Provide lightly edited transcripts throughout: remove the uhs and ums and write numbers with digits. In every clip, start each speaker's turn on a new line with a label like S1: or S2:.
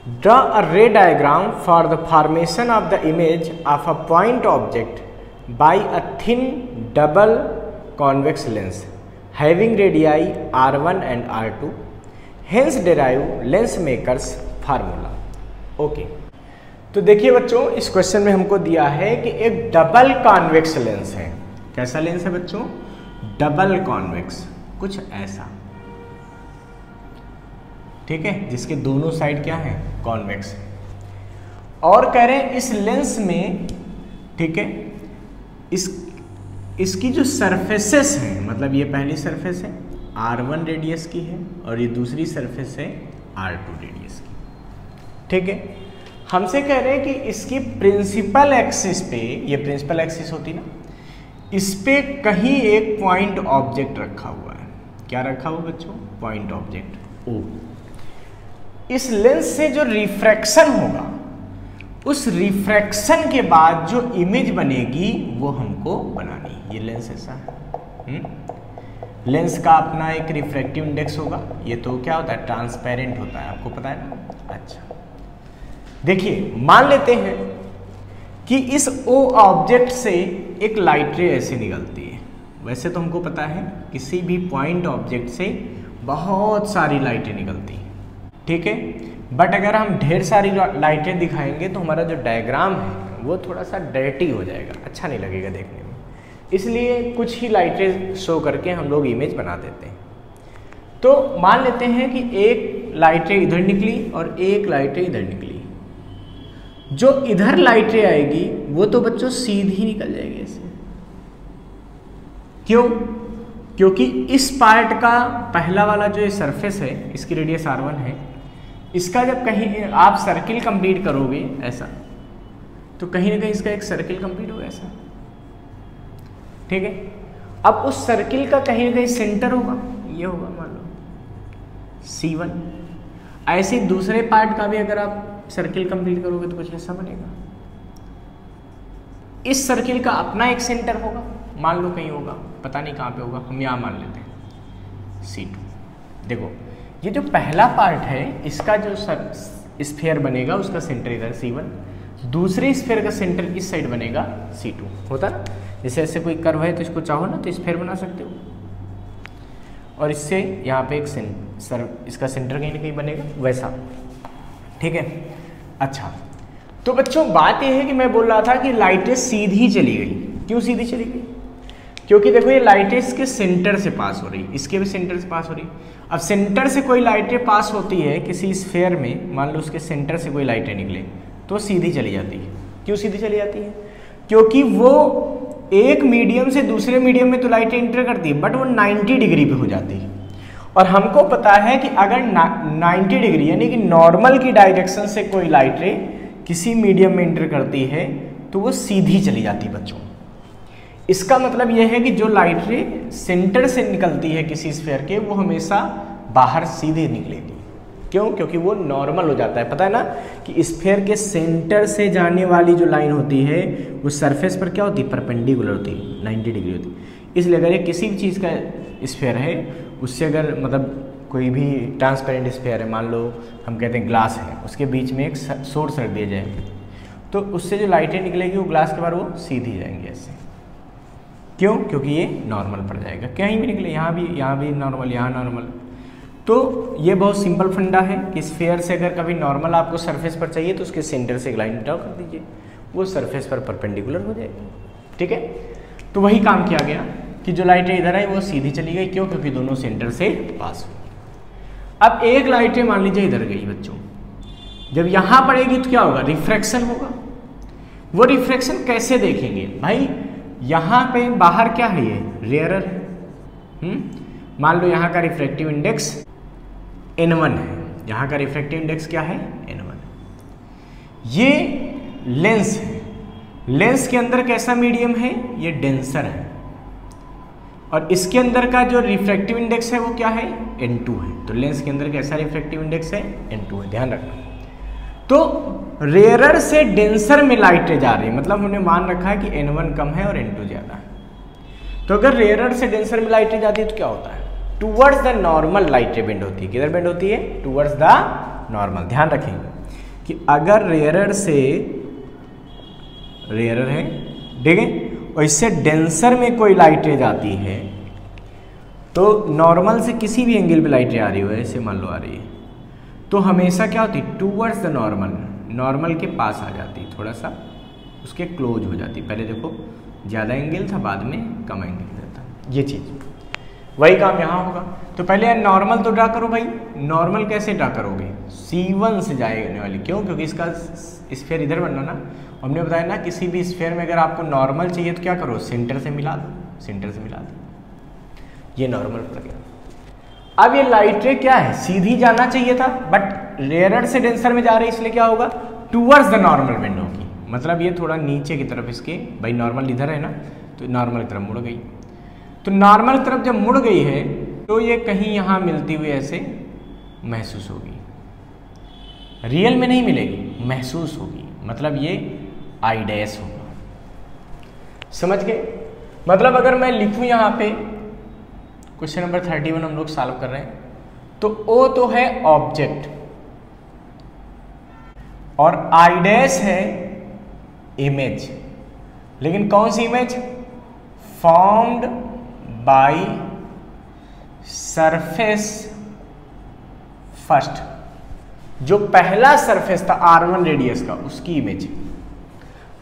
S1: Draw a रे diagram for the formation of the image of a point object by a thin double convex lens having radii R1 and R2, hence derive lens makers formula. Okay, तो देखिए बच्चों, इस question में हमको दिया है कि एक डबल कॉन्वेक्स लेंस है। कैसा लेंस है बच्चों? डबल कॉन्वेक्स, कुछ ऐसा, ठीक है, जिसके दोनों साइड क्या है? कॉन्वेक्स है। और कह रहे हैं इस लेंस में, ठीक है, इसकी जो सरफेसेस हैं, मतलब ये पहली सरफेस है R1 रेडियस की है और ये दूसरी सरफेस है R2 रेडियस की, ठीक है। हमसे कह रहे हैं कि इसकी प्रिंसिपल एक्सिस पे, ये प्रिंसिपल एक्सिस होती ना, इस पे कहीं एक पॉइंट ऑब्जेक्ट रखा हुआ है। क्या रखा हुआ बच्चों? Point object O। इस लेंस से जो रिफ्रैक्शन होगा, उस रिफ्रैक्शन के बाद जो इमेज बनेगी वो हमको बनानी है। ये लेंस ऐसा है, लेंस का अपना एक रिफ्रैक्टिव इंडेक्स होगा। ये तो क्या होता है? ट्रांसपेरेंट होता है, आपको पता है ना। अच्छा, देखिए, मान लेते हैं कि इस O ऑब्जेक्ट से एक लाइट रे ऐसे निकलती है। वैसे तो हमको पता है किसी भी पॉइंट ऑब्जेक्ट से बहुत सारी लाइटें निकलती हैं, ठीक है। बट अगर हम ढेर सारी लाइटें दिखाएंगे तो हमारा जो डायग्राम है वो थोड़ा सा डर्टी हो जाएगा, अच्छा नहीं लगेगा देखने में। इसलिए कुछ ही लाइटें शो करके हम लोग इमेज बना देते हैं। तो मान लेते हैं कि एक लाइटें इधर निकली और एक लाइटें इधर निकली। जो इधर लाइटें आएगी वो तो बच्चों सीधी निकल जाएगी ऐसे। क्यों? क्योंकि इस पार्ट का पहला वाला जो सरफेस है, इसकी रेडियस R1 है, इसका जब कहीं आप सर्किल कंप्लीट करोगे ऐसा, तो कहीं ना कहीं इसका एक सर्किल कंप्लीट होगा ऐसा, ठीक है। अब उस सर्किल का कहीं ना कहीं सेंटर होगा, ये होगा मान लो C1। ऐसे दूसरे पार्ट का भी अगर आप सर्किल कंप्लीट करोगे तो कुछ ऐसा बनेगा। इस सर्किल का अपना एक सेंटर होगा, मान लो कहीं होगा, पता नहीं कहाँ पे होगा, हम यहाँ मान लेते हैं C2। देखो, ये जो पहला पार्ट है इसका जो स्फीयर बनेगा उसका सेंटर इधर C1, दूसरे स्फीयर का सेंटर इस साइड बनेगा C2। होता है जैसे ऐसे कोई कर्व है तो इसको चाहो ना तो स्फीयर बना सकते हो, और इससे यहाँ पे एक इसका सेंटर कहीं ना कहीं बनेगा वैसा, ठीक है। अच्छा, तो बच्चों बात यह है कि मैं बोल रहा था कि लाइटें सीधी चली गई। क्यों सीधी चली गई? क्योंकि देखो ये लाइटें इसके सेंटर से पास हो रही, इसके भी सेंटर से पास हो रही। अब सेंटर से कोई लाइटें पास होती है किसी स्फीयर में, मान लो उसके सेंटर से कोई लाइटें निकले तो सीधी चली जाती है। क्यों सीधी चली जाती है? क्योंकि वो एक मीडियम से दूसरे मीडियम में तो लाइटें इंटर करती है, बट वो 90 डिग्री पे हो जाती है। और हमको पता है कि अगर 90 डिग्री यानी कि नॉर्मल की डायरेक्शन से कोई लाइट रे किसी मीडियम में इंटर करती है तो वो सीधी चली जाती है बच्चों। इसका मतलब यह है कि जो लाइट रे सेंटर से निकलती है किसी स्फीयर के, वो हमेशा बाहर सीधे निकलेगी। क्यों? क्योंकि वो नॉर्मल हो जाता है। पता है ना कि स्फीयर के सेंटर से जाने वाली जो लाइन होती है वो सरफेस पर क्या होती है? परपेंडिकुलर होती है, 90 डिग्री होती है। इसलिए अगर ये किसी भी चीज़ का स्फीयर है, उससे अगर मतलब कोई भी ट्रांसपेरेंट स्फीयर है, मान लो हम कहते हैं ग्लास है, उसके बीच में एक सोर्स रख दिया जाए तो उससे जो लाइटें निकलेगी वो ग्लास के बाद वो सीधी जाएंगी ऐसे। क्यों? क्योंकि ये नॉर्मल पड़ जाएगा, कहीं भी निकले, यहाँ भी नॉर्मल, यहाँ नॉर्मल। तो ये बहुत सिंपल फंडा है कि स्फीयर से अगर कभी नॉर्मल आपको सरफेस पर चाहिए तो उसके सेंटर से एक लाइन ड्रॉ कर दीजिए, वो सरफेस पर परपेंडिकुलर हो जाएगी, ठीक है। तो वही काम किया गया कि जो लाइटें इधर आई वो सीधी चली गई। क्यों? क्योंकि दोनों सेंटर से पास हुई। अब एक लाइटें मान लीजिए इधर गई बच्चों, जब यहाँ पड़ेगी तो क्या होगा? रिफ्रैक्शन होगा। वो रिफ्रैक्शन कैसे देखेंगे भाई? यहाँ पे बाहर क्या है? ये रेयरर है। मान लो यहाँ का रिफ्रैक्टिव इंडेक्स N1 है, यहाँ का रिफ्रैक्टिव इंडेक्स क्या है? N1। ये लेंस है, लेंस के अंदर कैसा मीडियम है? ये डेंसर है, और इसके अंदर का जो रिफ्रैक्टिव इंडेक्स है वो क्या है? N2 है। तो लेंस के अंदर कैसा रिफ्रैक्टिव इंडेक्स है? N2 है, ध्यान रखना। तो रेयरर से डेंसर में लाइटें जा रही है, मतलब हमने मान रखा है कि N1 कम है और N2 ज़्यादा है। तो अगर रेयरर से डेंसर में लाइटें जाती है तो क्या होता है? टूवर्ड्स द नॉर्मल लाइटें बेंड होती है। किधर बेंड होती है? Towards the normal. ध्यान रखेंगे कि अगर रेयरर से रेयरर है, ठीक है, और इससे डेंसर में कोई लाइट रे जाती है तो नॉर्मल से किसी भी एंगल पे लाइट रे आ रही हो, ऐसे मान लो आ रही है, तो हमेशा क्या होती है, टूवर्ड्स द नॉर्मल, नॉर्मल के पास आ जाती, थोड़ा सा उसके क्लोज हो जाती। पहले देखो ज़्यादा एंगल था, बाद में कम एंगल रहता, ये चीज़। वही काम यहाँ होगा। तो पहले यार नॉर्मल तो ड्रा करो भाई। नॉर्मल कैसे ड्रा करोगे, C1 से जाने वाली, क्यों, क्योंकि इसका स्फीयर इधर बनना ना। हमने बताया ना किसी भी स्फीयर में अगर आपको नॉर्मल चाहिए तो क्या करो, सेंटर से मिला दो, सेंटर से मिला दो, ये नॉर्मल पड़ गया। अब ये लाइट रे क्या है, सीधी जाना चाहिए था, बट रेयरर से डेंसर में जा रही है, इसलिए क्या होगा, टूवर्ड्स द नॉर्मल विंडो की, मतलब ये थोड़ा नीचे की तरफ इसके, भाई नॉर्मल इधर है ना, तो नॉर्मल की तरफ मुड़ गई। तो नॉर्मल की तरफ जब मुड़ गई है तो ये कहीं यहाँ मिलती हुई ऐसे महसूस होगी, रियल में नहीं मिलेगी, महसूस होगी, मतलब ये आई डैश होगा। समझ गए? मतलब अगर मैं लिखूं यहाँ पे, क्वेश्चन नंबर 31 हम लोग सॉल्व कर रहे हैं, तो ओ तो है ऑब्जेक्ट और आई डैश है इमेज, लेकिन कौन सी image, formed by surface first, जो पहला सरफेस था R1 रेडियस का, उसकी इमेज।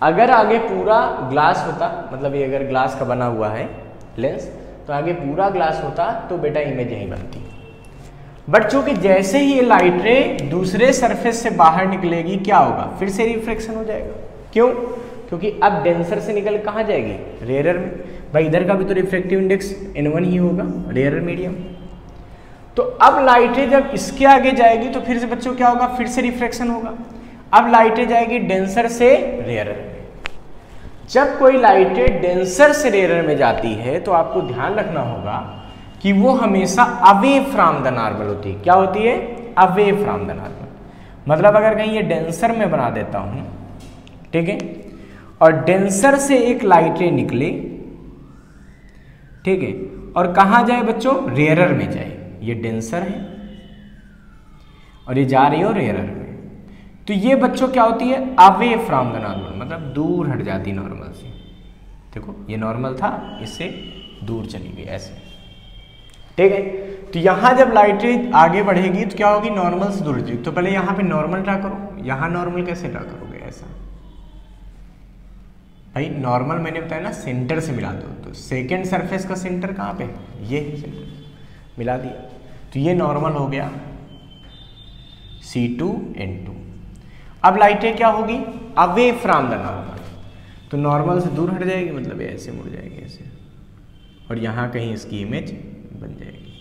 S1: अगर आगे पूरा ग्लास होता, मतलब ये अगर ग्लास का बना हुआ है लेंस, तो आगे पूरा ग्लास होता तो बेटा इमेज यहीं बनती। बट चूंकि जैसे ही ये लाइट रे दूसरे सरफेस से बाहर निकलेगी, क्या होगा, फिर से रिफ्लेक्शन हो जाएगा। क्यों? क्योंकि अब डेंसर से निकल कहाँ जाएगी, रेयरर में। भाई इधर का भी तो रिफ्लेक्टिव इंडेक्स N1 ही होगा, रेयरर मीडियम। तो अब लाइट रे जब इसके आगे जाएगी तो फिर से बच्चों क्या होगा, फिर से रिफ्लेक्शन होगा। अब लाइट रे जाएगी डेंसर से रेयरर में। जब कोई लाइट रे डेंसर से रेयरर में जाती है तो आपको ध्यान रखना होगा कि वो हमेशा अवे फ्रॉम द नॉर्मल होती है। क्या होती है, अवे फ्रॉम द नॉर्मल। मतलब अगर कहीं ये डेंसर में बना देता हूं, ठीक है, और डेंसर से एक लाइट रे निकले, ठीक है, और कहाँ जाए बच्चों, रेयरर में जाए। ये डेंसर है और ये जा रही हो रेयरर में, तो ये बच्चों क्या होती है, अवे फ्रॉम द नॉर्मल, मतलब दूर हट जाती नॉर्मल से। देखो ये नॉर्मल था, इससे दूर चली गई ऐसे, ठीक है। तो यहां जब लाइट रे आगे बढ़ेगी तो क्या होगी, नॉर्मल से दूर जाएगी। तो पहले यहां पे नॉर्मल ड्रा करो। यहां नॉर्मल कैसे ड्रा करोगे, ऐसा। भाई नॉर्मल मैंने बताया ना, सेंटर से मिला दो। तो सेकेंड सरफेस का सेंटर कहाँ पे, ये है सेंटर, मिला दिया। तो ये नॉर्मल हो गया C2N2। अब लाइट रे क्या होगी, अवे फ्रॉम द नॉर्मल, तो नॉर्मल से दूर हट जाएगी, मतलब ऐसे मुड़ जाएगी ऐसे, और यहाँ कहीं इसकी इमेज बन जाएगी,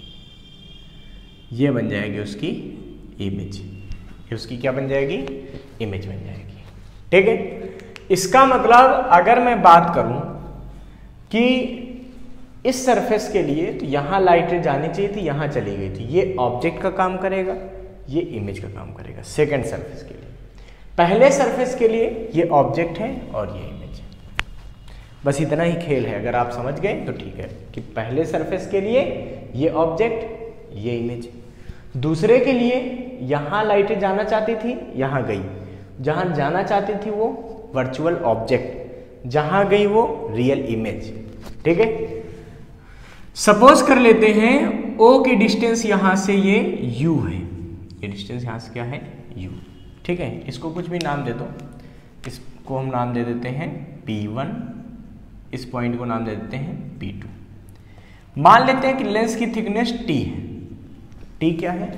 S1: ये बन जाएगी उसकी इमेज, ये उसकी क्या बन जाएगी, इमेज बन जाएगी, ठीक है। इसका मतलब अगर मैं बात करूं कि इस सरफेस के लिए, तो यहाँ लाइट रे जानी चाहिए थी, यहाँ चली गई थी, ये ऑब्जेक्ट का काम करेगा, ये इमेज का काम करेगा सेकंड सरफेस के लिए। पहले सरफेस के लिए ये ऑब्जेक्ट है और ये इमेज है। बस इतना ही खेल है, अगर आप समझ गए तो ठीक है, कि पहले सरफेस के लिए ये ऑब्जेक्ट, ये इमेज। दूसरे के लिए यहाँ लाइटें जाना चाहती थी, यहाँ गई, जहाँ जाना चाहती थी वो वर्चुअल ऑब्जेक्ट, जहाँ गई वो रियल इमेज, ठीक है। सपोज कर लेते हैं O की डिस्टेंस यहाँ से ये U है, ये डिस्टेंस यहाँ से क्या है, U, ठीक है। इसको कुछ भी नाम दे दो, इसको हम नाम दे देते हैं P1, इस पॉइंट को नाम दे देते हैं P2। मान लेते हैं कि लेंस की थिकनेस T है। T क्या है,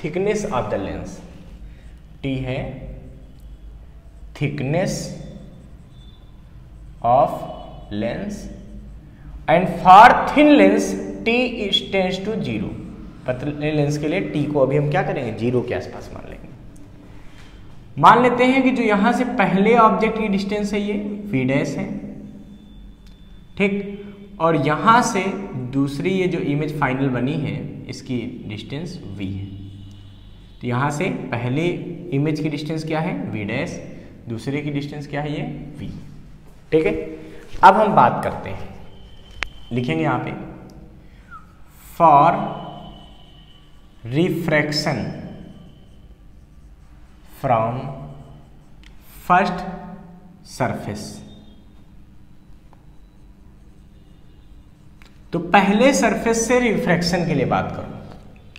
S1: thickness of the lens. T है thickness of lens, and for thin lens T tends to 0। पतले लेंस के लिए T को अभी हम क्या करेंगे, 0 के आसपास मान लेंगे। मान लेते हैं कि जो यहां से पहले ऑब्जेक्ट की डिस्टेंस है ये V' है, ठीक, और यहां से दूसरी ये जो इमेज फाइनल बनी है इसकी डिस्टेंस V है। तो यहां से पहले इमेज की डिस्टेंस क्या है, V', दूसरे की डिस्टेंस क्या है, ये V, ठीक है। अब हम बात करते हैं, लिखेंगे यहां पे for refraction from first surface. तो पहले सरफेस से रिफ्रैक्शन के लिए बात करो,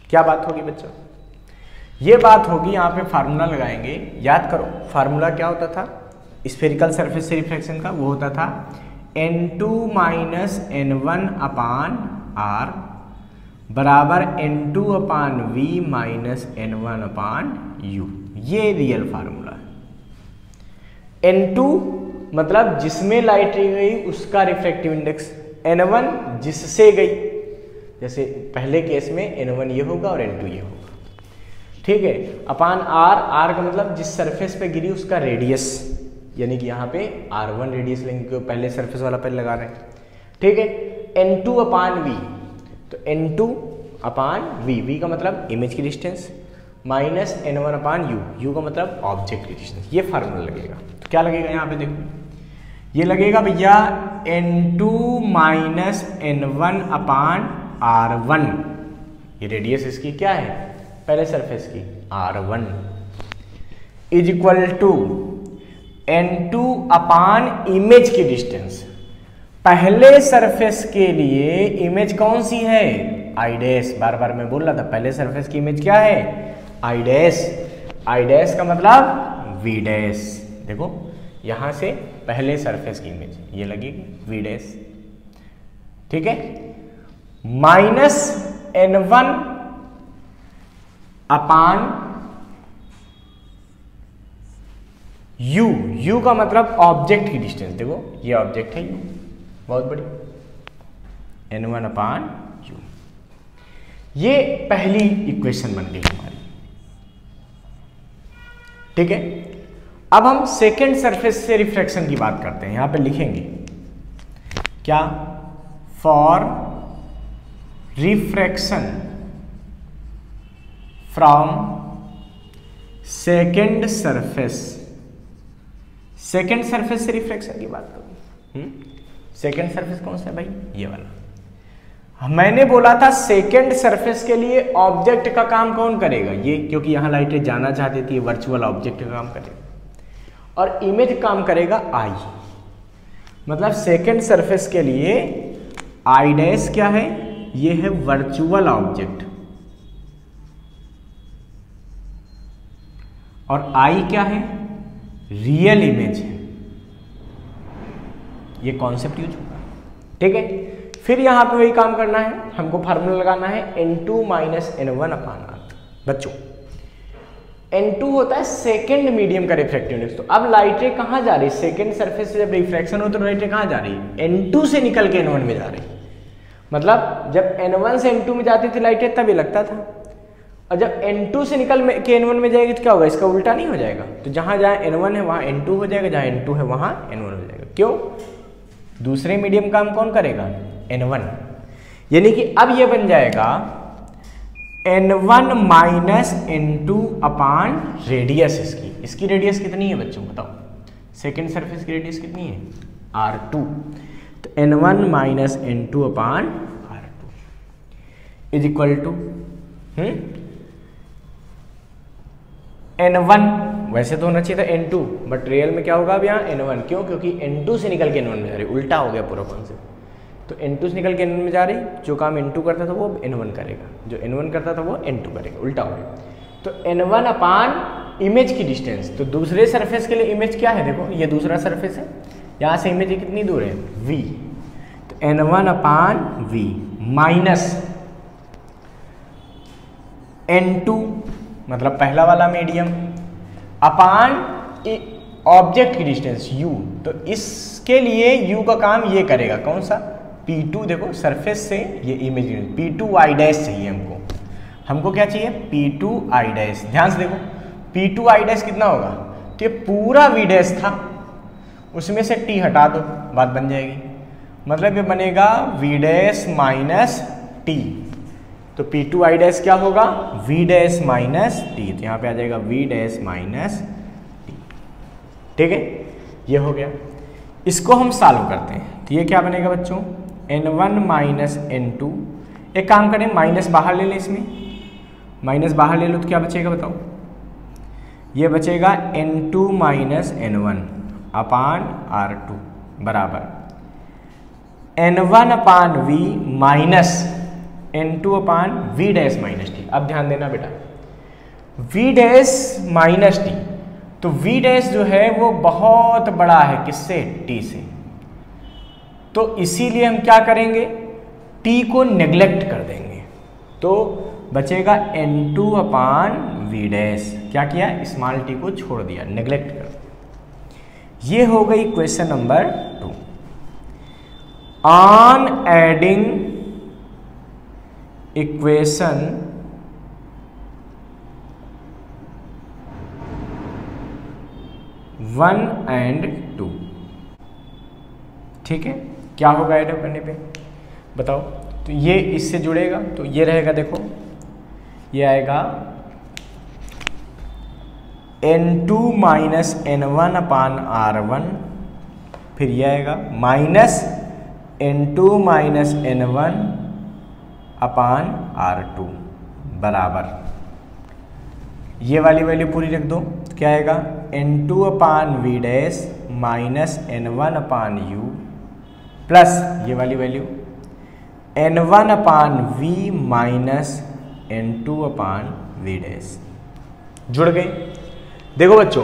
S1: क्या बात होगी बच्चों? ये बात होगी, यहां पे फार्मूला लगाएंगे, याद करो फार्मूला क्या होता था स्फेरिकल सरफेस से रिफ्रैक्शन का, वो होता था n2 माइनस n1 अपान r बराबर n2 अपान v माइनस n1 अपान u। ये रियल फार्मूला है। n2 मतलब जिसमें लाइट गई उसका रिफ्रैक्टिव इंडेक्स, n1 जिससे गई, जैसे पहले केस में n1 ये होगा और n2 ये होगा, ठीक है, अपान r का मतलब जिस सरफेस पे गिरी उसका रेडियस, यानी कि यहाँ पे r1 रेडियस लेंगे क्योंकि पहले सरफेस वाला पहले लगा रहे हैं, ठीक है। n2 अपान v, तो n2 अपान v का मतलब इमेज की डिस्टेंस, माइनस n1 अपान u का मतलब ऑब्जेक्ट की डिस्टेंस। ये फार्मूला लगेगा। तो क्या लगेगा यहाँ पे देखो, ये लगेगा भैया n2 माइनस n1 अपान r1, ये रेडियस इसकी क्या है पहले सरफेस की r1, is equal to n2 upon image की डिस्टेंस। पहले सरफेस के लिए इमेज कौन सी है i डैश, बार बार मैं बोल रहा था पहले सरफेस की इमेज क्या है i डैश, i डैश का मतलब v डैश। देखो यहां से पहले सरफेस की इमेज ये लगेगी v डैश, ठीक है, माइनस n1 अपान u का मतलब ऑब्जेक्ट की डिस्टेंस। देखो ये ऑब्जेक्ट है u, बहुत बड़ी, n1 अपान u। ये पहली इक्वेशन बन गई हमारी, ठीक है। अब हम सेकेंड सरफेस से रिफ्रैक्शन की बात करते हैं। यहां पे लिखेंगे क्या, for refraction from second surface, second surface से रिफ्रैक्शन की बात करूं, सेकेंड सरफेस कौन सा है भाई, ये वाला। मैंने बोला था सेकेंड सरफेस के लिए ऑब्जेक्ट का काम कौन करेगा, ये, क्योंकि यहां लाइटें जाना चाहती थी, वर्चुअल ऑब्जेक्ट का काम करेगा, और इमेज काम करेगा आई। मतलब सेकेंड सरफेस के लिए आई डैश क्या है, ये है वर्चुअल ऑब्जेक्ट, और आई क्या है, रियल इमेज है। ये कॉन्सेप्ट यूज होगा, ठीक है। फिर यहां पे वही काम करना है, हमको फार्मूला लगाना है n2 माइनस n1 अपान r। बच्चों n2 होता है सेकेंड मीडियम का रिफ्रैक्टिव इंडेक्स। तो अब लाइटें कहां जा रही है, सेकेंड सरफेस से जब रिफ्रैक्शन हो तो लाइटें कहां जा रही है, n2 से निकल के n1 में जा रही है। मतलब जब n1 से n2 में जाती थी लाइटें तब ये लगता था, और जब n2 से निकल के n1 में जाएगी तो क्या होगा, इसका उल्टा नहीं हो जाएगा। तो जहां जहां n1 है वहां n2 हो जाएगा, जहां n2 है वहां n1 हो जाएगा। क्यों, दूसरे मीडियम काम कौन करेगा, n1। यानी कि अब ये बन जाएगा n1 माइनस n2 अपान रेडियस इसकी रेडियस कितनी है बच्चों बताओ, सेकेंड सरफेस की रेडियस कितनी है, r2। तो n1 minus n2 upon r2 is equal to n1, वैसे तो होना चाहिए था n2, बट रियल में क्या होगा अब यहाँ n1। क्यों, क्योंकि n2 से निकल के n1 में जा रही, उल्टा हो गया पूरा कॉन्सेप्ट। तो n2 से निकल के n1 में जा रही, जो काम n2 करता था वो n1 करेगा, जो n1 करता था वो n2 करेगा, उल्टा हो गया। तो n1 अपान इमेज की डिस्टेंस, तो दूसरे सरफेस के लिए इमेज क्या है, देखो ये दूसरा सरफेस है, यहाँ से इमेज कितनी दूर है v, तो n1 अपान v माइनस n2 मतलब पहला वाला मीडियम अपान ऑब्जेक्ट की डिस्टेंस u। तो इसके लिए u का काम ये करेगा, कौन सा, P2। देखो सरफेस से ये इमेज P2 i डैश चाहिए हमको क्या चाहिए, P2 i डैश। ध्यान से देखो P2 i डैश कितना होगा, तो ये पूरा v डैश था, उसमें से t हटा दो, बात बन जाएगी। मतलब ये बनेगा v डैश माइनस t। तो P2 i डैश क्या होगा, v डैश माइनस t। तो यहाँ पे आ जाएगा v डैश माइनस t, ठीक है, ये हो गया। इसको हम सॉल्व करते हैं, तो ये क्या बनेगा बच्चों, n1 माइनस n2। एक काम करें, माइनस बाहर ले लें, इसमें माइनस बाहर ले लो तो क्या बचेगा बताओ, ये बचेगा N2 माइनस N1 अपान R2 बराबर N1 अपान V माइनस N2 अपान V डैश माइनस टी। अब ध्यान देना बेटा, V डैश माइनस टी, तो V डैश जो है वो बहुत बड़ा है किससे, T से, तो इसीलिए हम क्या करेंगे, T को नेग्लेक्ट कर देंगे, तो बचेगा N2 अपान V डैश। क्या किया, स्मॉल t को छोड़ दिया, नेग्लेक्ट कर दिया। ये हो गई question number 2। On adding equation one and 2, ठीक है, क्या होगा ऐड करने पे बताओ। तो ये इससे जुड़ेगा, तो ये रहेगा, देखो ये आएगा N2 माइनस N1 अपान R1, फिर ये आएगा माइनस N2 माइनस N1 अपान R2 बराबर, ये वाली वैल्यू पूरी रख दो, तो क्या आएगा N2 अपान V डैश माइनस N1 अपान U प्लस ये वाली वैल्यू N1 अपान V माइनस N2 अपान V डैश। जुड़ गए। देखो बच्चों,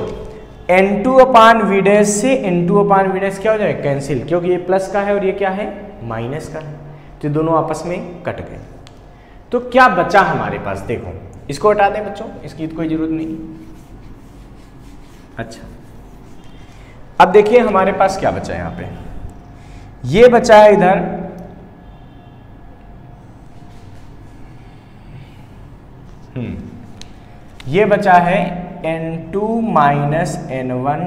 S1: N2 अपान V डैश से N2 अपान V डैश क्या हो जाएगा, कैंसिल, क्योंकि ये प्लस का है और ये क्या है, माइनस का है, तो दोनों आपस में कट गए। तो क्या बचा हमारे पास, देखो इसको हटा दें बच्चों, इसकी तो कोई जरूरत नहीं। अच्छा, अब देखिए हमारे पास क्या बचा है, यहाँ पे ये बचा है इधर ये बचा है N2 माइनस N1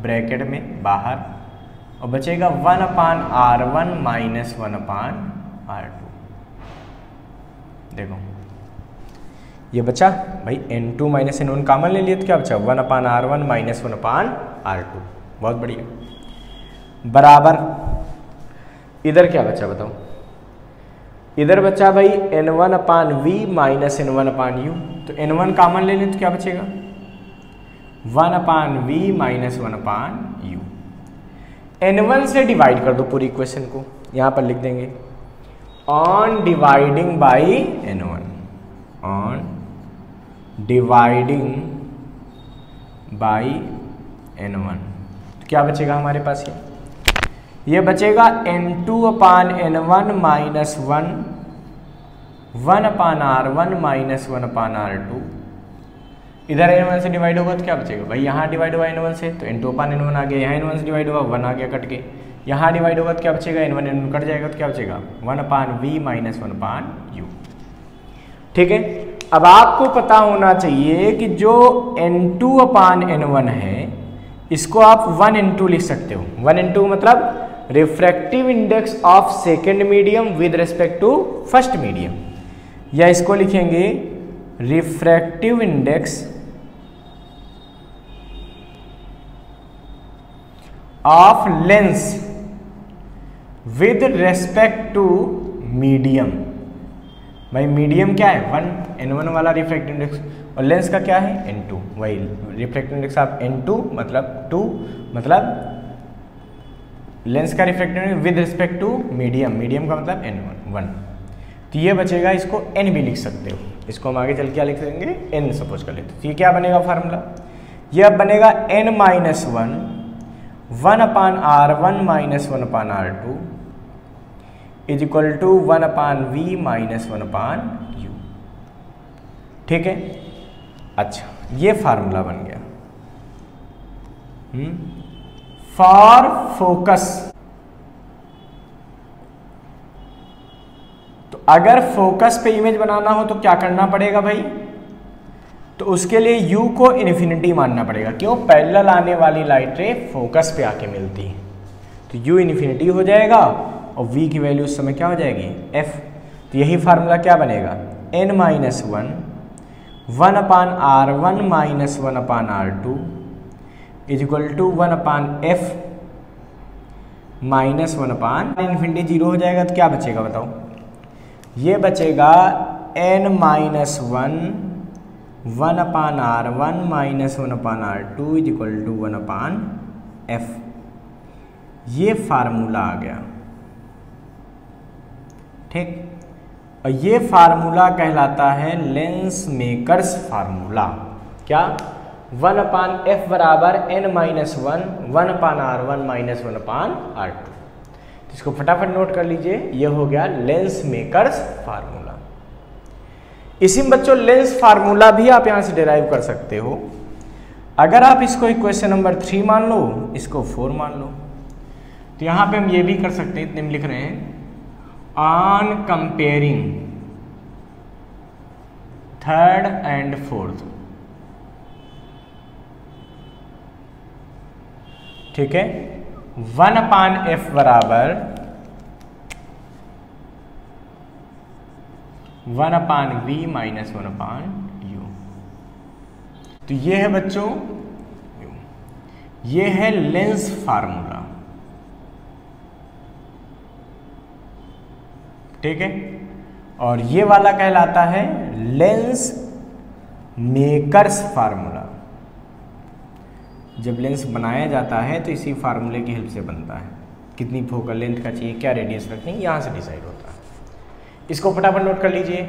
S1: ब्रैकेट में बाहर, और बचेगा 1 upon R1 minus 1 upon R2। देखो ये बचा भाई, N2 माइनस N1 कॉमन ले लिया, तो क्या बचा 1 upon R1 minus 1 upon R2। बहुत बढ़िया। बराबर इधर क्या बचा बताओ, इधर बचा भाई N1 अपान V माइनस N1 अपान U, तो N1 कॉमन ले लें तो क्या बचेगा 1 upon V minus 1 upon U। N1 से डिवाइड कर दो पूरी इक्वेशन को, यहाँ पर लिख देंगे on dividing by N1, on dividing by N1, तो क्या बचेगा हमारे पास, ये बचेगा N2 अपान N1 minus 1 upon R1 minus 1 upon R2। इधर N1 से डिवाइड होगा तो क्या बचेगा भाई, यहाँ डिवाइड हुआ N1 से तो N2 अपान N1 आ गया, यहाँ N1 से डिवाइड हुआ 1 आ गया कट के, यहाँ डिवाइड होगा तो क्या बचेगा, N1 N1 कट जाएगा तो क्या बचेगा 1 upon V minus 1 upon U। ठीक है, अब आपको पता होना चाहिए कि जो N2 अपान N1 है इसको आप 1 into लिख सकते हो। 1 into मतलब refractive index of second medium with respect to first medium, या इसको लिखेंगे refractive index of lens with respect to medium. भाई मीडियम क्या है 1, N1 वाला रिफ्रैक्टिव इंडेक्स, और लेंस का क्या है N2, वही रिफ्रैक्टिव इंडेक्स ऑफ N2 मतलब 2, मतलब लेंस का refractive index with respect to medium, medium का मतलब N1। तो ये बचेगा, इसको N भी लिख सकते हो, इसको हम आगे चल क्या लिख देंगे N सपोज कर लेते। तो ये क्या बनेगा फार्मूला, ये अब बनेगा N minus 1 upon R1 minus 1 upon R2 is equal to 1 upon V minus 1 upon U। ठीक है, अच्छा ये फार्मूला बन गया। फॉर फोकस, तो अगर फोकस पे इमेज बनाना हो तो क्या करना पड़ेगा भाई, तो उसके लिए U को इन्फिनिटी मानना पड़ेगा। क्यों, पैरेलल आने वाली लाइट रे फोकस पे आके मिलती है, तो U इन्फिनिटी हो जाएगा और V की वैल्यू उस समय क्या हो जाएगी F। तो यही फार्मूला क्या बनेगा N minus 1 upon R1 minus 1 upon R2 is equal to 1 upon F minus 1 upon infinity 0 हो जाएगा, तो क्या बचेगा बताओ, ये बचेगा N minus 1 1/r1 minus 1/r2 is equal to 1/f। ये फार्मूला आ गया, ठीक। और ये फार्मूला कहलाता है लेंस मेकर्स फार्मूला। क्या? 1/f बराबर n-1 1/r1 माइनस 1/r2। इसको फटाफट नोट कर लीजिए, ये हो गया लेंस मेकर्स फार्मूला। इसी में बच्चों लेंस फार्मूला भी आप यहां से डिराइव कर सकते हो। अगर आप इसको इक्वेशन नंबर 3 मान लो, इसको 4 मान लो, तो यहां पे हम ये भी कर सकते हैं, इतने में लिख रहे हैं on comparing third and fourth, ठीक है। 1/f बराबर 1/v माइनस 1/u। तो ये है बच्चों, ये है लेंस फार्मूला, ठीक है। और ये वाला कहलाता है लेंस मेकर्स फार्मूला। जब लेंस बनाया जाता है तो इसी फार्मूले की हेल्प से बनता है। कितनी फोकल लेंथ का चाहिए, क्या रेडियस रखनी, यहां से डिसाइड होता है। इसको फटाफट नोट कर लीजिए।